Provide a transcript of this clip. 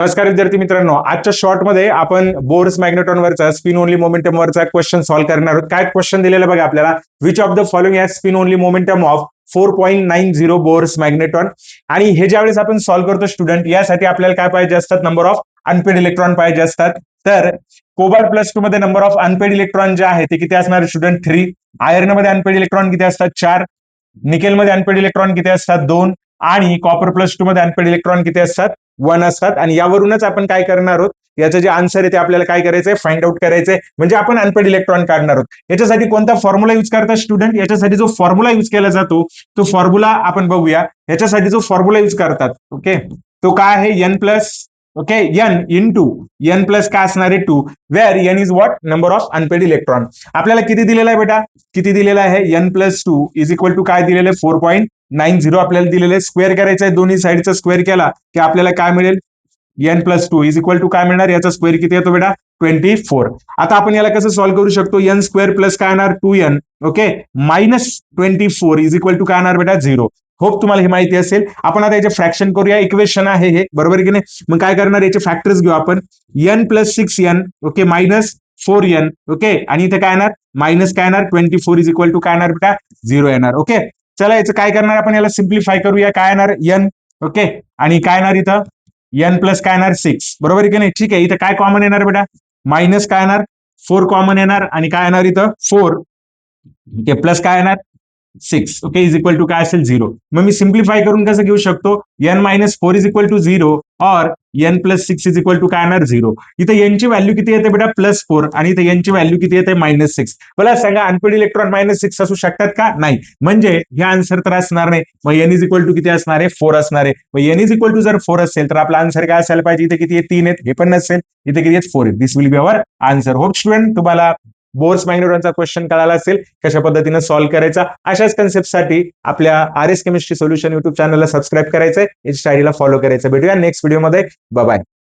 नमस्कार विद्यार्थी मित्रांनो, आजच्या शॉर्ट मध्ये आपण बोर्स मॅग्नेट्रॉन वरचा स्पिन ओनली मोमेंटम वरचा क्वेश्चन सॉल्व्ह करणार आहोत. काय क्वेश्चन दिलेला बघा आपल्याला, which of the following has spin only momentum of 4.90 Bohr's magnetron. आणि हे ज्यावेळेस आपण सॉल्व्ह करतो स्टुडंट, यासाठी आपल्याला काय पाहिजे असतात, नंबर ऑफ अनपेड इलेक्ट्रॉन पाहिजे असतात. तर कोबाल्ट प्लस 2 मध्ये नंबर ऑफ अनपेड इलेक्ट्रॉन जे आहे ते किती असणार स्टुडंट, 3. आयर्न मध्ये अनपेड इलेक्ट्रॉन किती असतात, 4. निकेल मध्ये अनपेड इलेक्ट्रॉन किती असतात, 2. आणि कॉपर प्लस 2 मध्ये अनपेड इलेक्ट्रॉन किती असतात, 1 असतात. आणि यावरूनच आपण काय करणार आहोत, याचं जे आन्सर आहे ते आपल्याला काय करायचंय, फाइंड आउट करायचंय. म्हणजे आपण अनपेड इलेक्ट्रॉन काढणार आहोत. याच्यासाठी कोणता फॉर्म्युला युज करतात स्टुडंट, याच्यासाठी जो फॉर्म्युला युज केला जातो तो फॉर्म्युला आपण बघूया. याच्यासाठी जो फॉर्म्युला युज करतात, ओके, तो काय आहे, n plus, okay, n into n plus काय असणार आहे, 2, where n is what, number of unpaid electron. आपल्याला किती दिलेला आहे बेटा, किती दिलेला आहे, n plus 2 is equal to काय दिलेलं आहे, 4.90 आपल्याला दिलेलं आहे. स्क्वेअर करायचं आहे, दोन्ही साईडचा स्क्वेअर केला की आपल्याला काय मिळेल, n plus 2 is equal to काय मिळणार, याचा स्क्वेअर किती येतो बेटा, 24. आता आपण याला कसं सॉल्व्ह करू शकतो, एन स्क्वेअर प्लस काय येणार, 2n, okay, minus 24 is equal to काय येणार बेटा, 0. होप तुम्हाला हे माहिती असेल. आपण आता याचे फ्रॅक्शन करूया, इक्वेशन आहे हे, बरोबर की नाही. मग काय करणार, याचे फॅक्टर्स घेऊ आपण, n plus 6n, okay, minus 4n, okay, आणि इथे काय येणार, मायनस काय येणार, 24 इज इक्वल टू काय येणार बेटा, 0 येणार. ओके, चला याचं काय करणार, आपण याला सिम्प्लिफाय करूया. काय येणार, एन, ओके, आणि काय येणार इथं, एन प्लस काय येणार, 6, बरोबर की नाही. ठीक आहे, इथं काय कॉमन येणार बेटा, मायनस काय येणार, 4 कॉमन येणार, आणि काय येणार इथं 4, ओके, प्लस काय येणार 6, ओके, इज इक्वल टू काय असेल, 0. मग मी सिम्प्लिफाय करून कसं घेऊ शकतो, n minus 4 is equal to 0 और n plus 6 is equal to काय येणार, 0. इथे एनची व्हॅल्यू किती येते बेटा, +4, आणि इथे एनची व्हॅल्यू किती येते, -6. मला सांगा, अनपेड इलेक्ट्रॉन -6 असू शकतात का, नाही. म्हणजे हे आन्सर तर असणार नाही. मग एन इज इक्वल टू किती असणार आहे, 4 असणार आहे. मग एन इज इक्वल टू जर 4 असेल तर आपला आन्सर काय असायला पाहिजे, इथे किती आहे, 3 आहेत, हे पण नसेल, इथे किती आहेत, 4 आहेत. This will be our answer. Hope student तुम्हाला बोर्स मॅग्नेट्रॉनचा क्वेश्चन कळाला असेल, कशा पद्धतीने सॉल्व्ह करायचा. अशाच कन्सेप्टसाठी आपल्या R S chemistry solution YouTube चॅनलला सबस्क्राईब करायचंय, इन्स्टा आयडीला फॉलो करायचं. भेटूया नेक्स्ट व्हिडिओमध्ये. Bye bye.